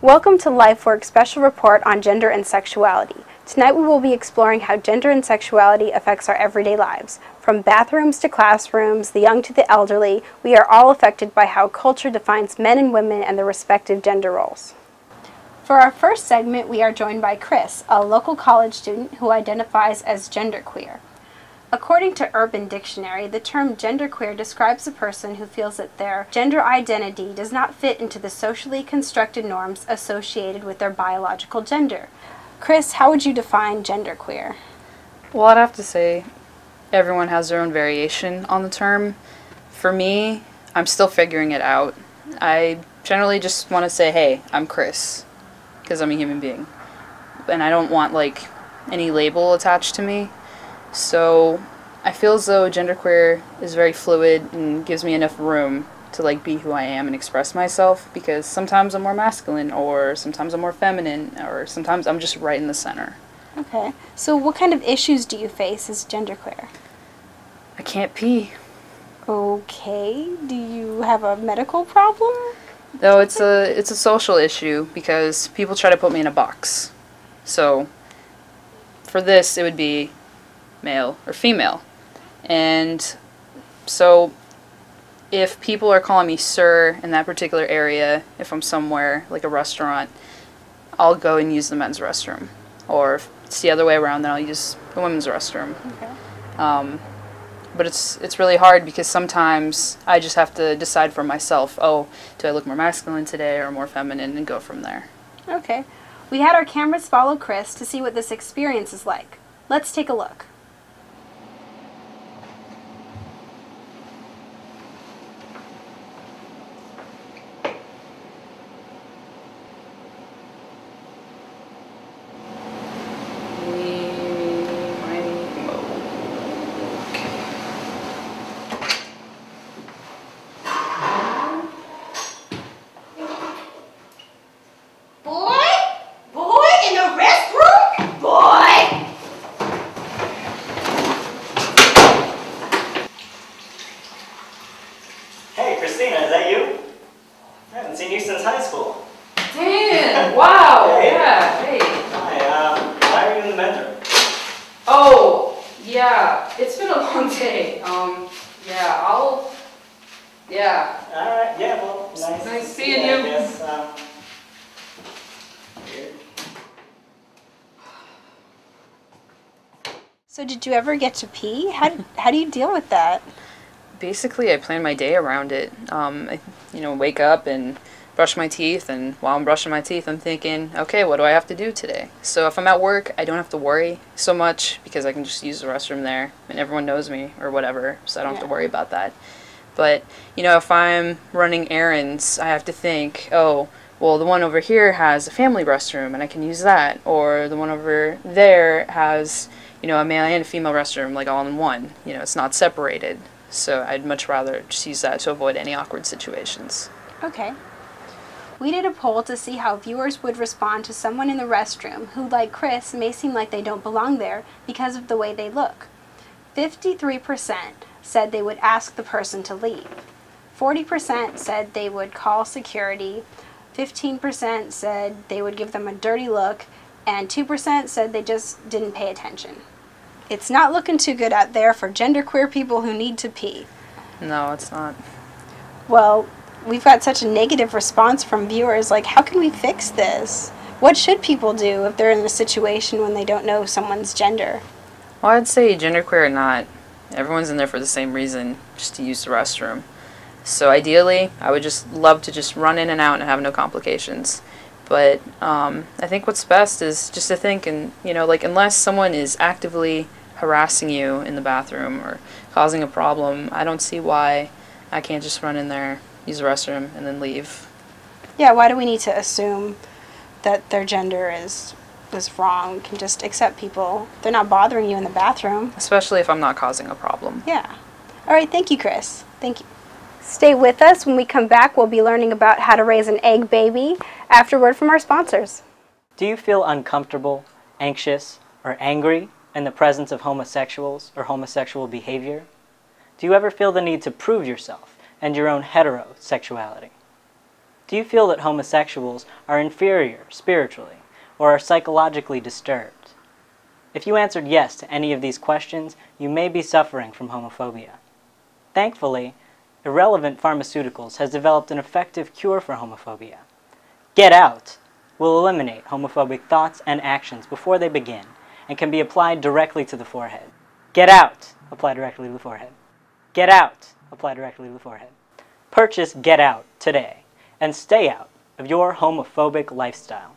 Welcome to Lifeworks' special report on gender and sexuality. Tonight we will be exploring how gender and sexuality affects our everyday lives. From bathrooms to classrooms, the young to the elderly, we are all affected by how culture defines men and women and their respective gender roles. For our first segment, we are joined by Chris, a local college student who identifies as genderqueer. According to Urban Dictionary, the term genderqueer describes a person who feels that their gender identity does not fit into the socially constructed norms associated with their biological gender. Chris, how would you define genderqueer? Well, I'd have to say everyone has their own variation on the term. For me, I'm still figuring it out. I generally just want to say, hey, I'm Chris, because I'm a human being. And I don't want, any label attached to me. So I feel as though genderqueer is very fluid and gives me enough room to be who I am and express myself, because sometimes I'm more masculine, or sometimes I'm more feminine, or sometimes I'm just right in the center. Okay. So what kind of issues do you face as genderqueer? I can't pee. Okay. Do you have a medical problem? No, it's a social issue because people try to put me in a box. So for this, it would be male or female. And so if people are calling me sir in that particular area, if I'm somewhere like a restaurant, I'll go and use the men's restroom. Or if it's the other way around, then I'll use the women's restroom. Okay. But it's really hard because sometimes I just have to decide for myself, oh, do I look more masculine today or more feminine, and go from there. Okay. We had our cameras follow Chris to see what this experience is like. Let's take a look. Hey, Christina, is that you? I haven't seen you since high school. Dan! Wow! Hey. Yeah, hey. Hi, why are you in the men's room? Oh, yeah, it's been a long day. Yeah. Alright, yeah, well, nice Nice to see seeing I you. guess, weird. So did you ever get to pee? How do you deal with that? Basically, I plan my day around it. I wake up and brush my teeth, and while I'm brushing my teeth, I'm thinking, okay, what do I have to do today? So if I'm at work, I don't have to worry so much because I can just use the restroom there, and everyone knows me or whatever, so I don't have to worry about that. But, if I'm running errands, I have to think, oh, well, the one over here has a family restroom, and I can use that. Or the one over there has, a male and a female restroom, all in one. It's not separated. So I'd much rather just use that to avoid any awkward situations. Okay. We did a poll to see how viewers would respond to someone in the restroom who, like Chris, may seem like they don't belong there because of the way they look. 53% said they would ask the person to leave. 40% said they would call security. 15% said they would give them a dirty look. And 2% said they just didn't pay attention. It's not looking too good out there for genderqueer people who need to pee. No, it's not. Well, we've got such a negative response from viewers. How can we fix this? What should people do if they're in a situation when they don't know someone's gender? Well, I'd say genderqueer or not, everyone's in there for the same reason, just to use the restroom. So ideally, I would just love to just run in and out and have no complications. But I think what's best is just to think, and unless someone is actively harassing you in the bathroom or causing a problem, I don't see why I can't just run in there, use the restroom, and then leave. Yeah, why do we need to assume that their gender is wrong? We can just accept people. They're not bothering you in the bathroom. Especially if I'm not causing a problem. Yeah. All right, thank you, Chris. Thank you. Stay with us. When we come back, we'll be learning about how to raise an egg baby after a word from our sponsors. Do you feel uncomfortable, anxious, or angry in the presence of homosexuals or homosexual behavior? Do you ever feel the need to prove yourself and your own heterosexuality? Do you feel that homosexuals are inferior spiritually or are psychologically disturbed? If you answered yes to any of these questions, you may be suffering from homophobia. Thankfully, Irrelevant Pharmaceuticals has developed an effective cure for homophobia. Get Out will eliminate homophobic thoughts and actions before they begin and can be applied directly to the forehead. Get Out! Apply directly to the forehead. Get Out! Apply directly to the forehead. Purchase Get Out today and stay out of your homophobic lifestyle.